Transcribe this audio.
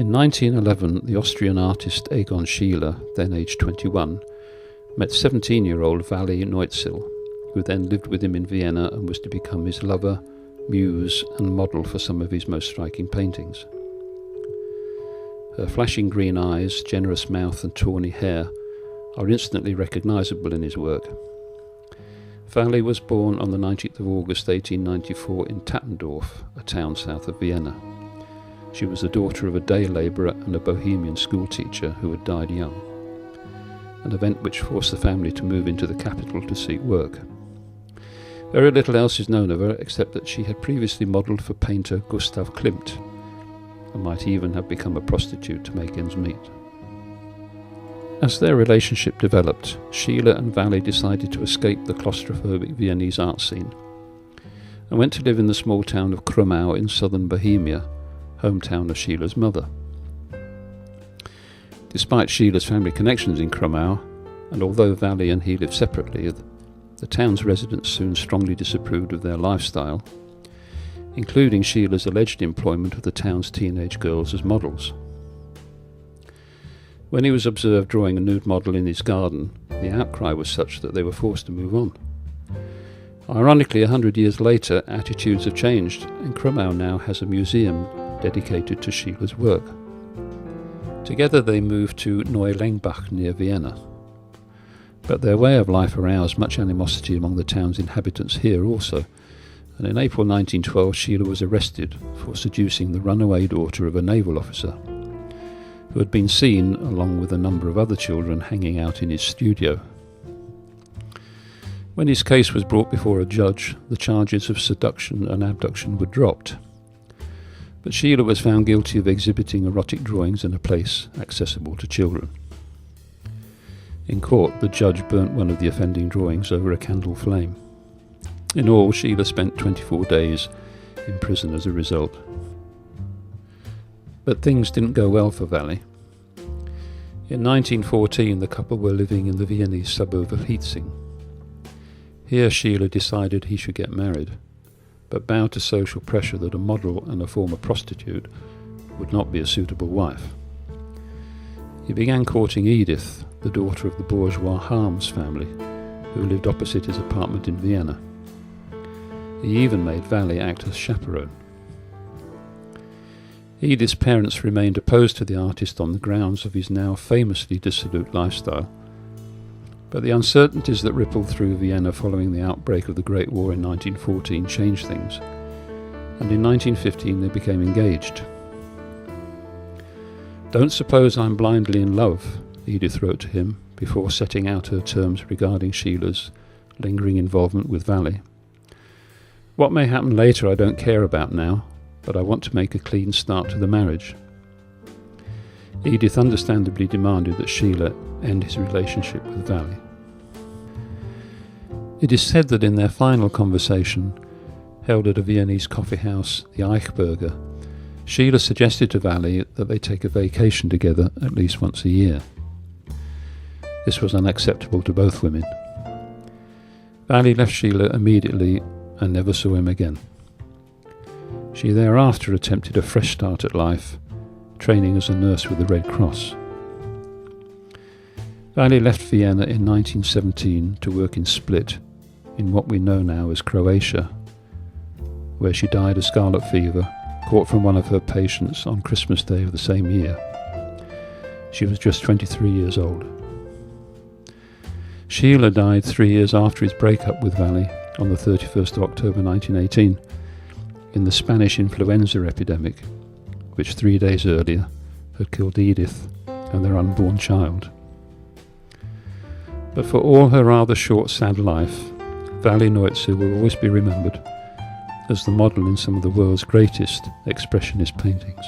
In 1911, the Austrian artist Egon Schiele, then aged 21, met 17-year-old Wally Neuzil, who then lived with him in Vienna and was to become his lover, muse and model for some of his most striking paintings. Her flashing green eyes, generous mouth and tawny hair are instantly recognisable in his work. Valerie was born on the 19th of August 1894 in Tappendorf, a town south of Vienna. She was the daughter of a day labourer and a Bohemian schoolteacher who had died young, an event which forced the family to move into the capital to seek work. Very little else is known of her except that she had previously modelled for painter Gustav Klimt and might even have become a prostitute to make ends meet. As their relationship developed, Schiele and Wally decided to escape the claustrophobic Viennese art scene and went to live in the small town of Krumau in southern Bohemia, hometown of Schiele's mother. Despite Schiele's family connections in Krumau, and although Wally and he lived separately, the town's residents soon strongly disapproved of their lifestyle, including Schiele's alleged employment of the town's teenage girls as models. When he was observed drawing a nude model in his garden, the outcry was such that they were forced to move on. Ironically, 100 years later, attitudes have changed, and Krumau now has a museum dedicated to Schiele's work. Together they moved to Neulengbach near Vienna. But their way of life aroused much animosity among the town's inhabitants here also, and in April 1912 Schiele was arrested for seducing the runaway daughter of a naval officer, who had been seen, along with a number of other children, hanging out in his studio. When his case was brought before a judge, the charges of seduction and abduction were dropped. But Schiele was found guilty of exhibiting erotic drawings in a place accessible to children. In court, the judge burnt one of the offending drawings over a candle flame. In all, Schiele spent 24 days in prison as a result. But things didn't go well for Wally. In 1914, the couple were living in the Viennese suburb of Hietzing. Here Schiele decided he should get married, but bowed to social pressure that a model and a former prostitute would not be a suitable wife. He began courting Edith, the daughter of the bourgeois Harms family, who lived opposite his apartment in Vienna. He even made Wally act as chaperone. Edith's parents remained opposed to the artist on the grounds of his now famously dissolute lifestyle, but the uncertainties that rippled through Vienna following the outbreak of the Great War in 1914 changed things, and in 1915 they became engaged. "Don't suppose I'm blindly in love," Edith wrote to him before setting out her terms regarding Schiele's lingering involvement with Wally. "What may happen later I don't care about now, but I want to make a clean start to the marriage." Edith understandably demanded that Schiele end his relationship with Wally. It is said that in their final conversation, held at a Viennese coffee house, the Eichberger, Schiele suggested to Wally that they take a vacation together at least once a year. This was unacceptable to both women. Wally left Schiele immediately and never saw him again. She thereafter attempted a fresh start at life, training as a nurse with the Red Cross. Wally left Vienna in 1917 to work in Split, in what we know now as Croatia, where she died of scarlet fever, caught from one of her patients on Christmas Day of the same year. She was just 23 years old. Schiele died 3 years after his breakup with Wally on the 31st of October 1918 in the Spanish influenza epidemic, which 3 days earlier had killed Edith and their unborn child. But for all her rather short, sad life, Wally Neuzil will always be remembered as the model in some of the world's greatest expressionist paintings.